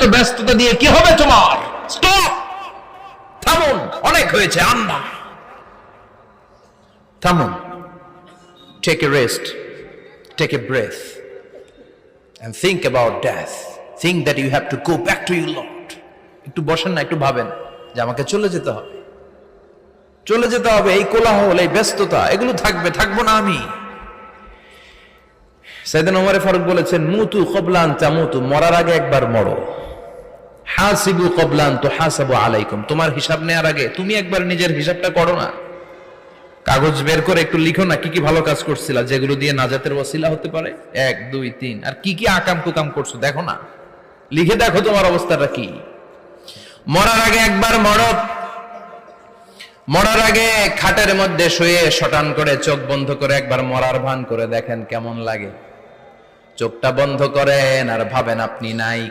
এত ব্যস্ততা দিয়ে কি হবে তোমার? স্টপ, থামুন, অনেক হয়েছে, আন্না, থামুন। Take a rest, take a breath and think about death. Think that you have to go back to your Lord. একটু বসেন না, একটু ভাবেন যে আমাকে চলে যেতে হবে, চলে যেতে হবে। এই কোলাহল, এই ব্যস্ততা, এগুলো থাকবে, থাকবো না আমি। সাইয়েদনা ওমর ফারুক বলেছেন, মুতু ক্বাবলা আন তামুতু, মরার আগে একবার মরো। হাসিবু ক্বাবলা আন তুহাসাবু আলাইকুম, তোমার হিসাব নেওয়ার আগে তুমি একবার নিজের হিসাবটা করো না। কাগজ বের করে একটু লিখো না কি কি ভালো কাজ করছিলা, যেগুলো দিয়ে নাজাতের ওসিলা হতে পারে, 1 2 3, আর কি কি আকাম কুকাম করছো দেখো না, লিখে দেখো তোমার অবস্থাটা কি। মরার আগে একবার মরো। মরার আগে খাটের মধ্যে শুয়ে শটান করে চোখ বন্ধ করে একবার মরার ভান করে দেখেন কেমন লাগে। চোখটা বন্ধ করেন আর ভাবেন আপনি নাই।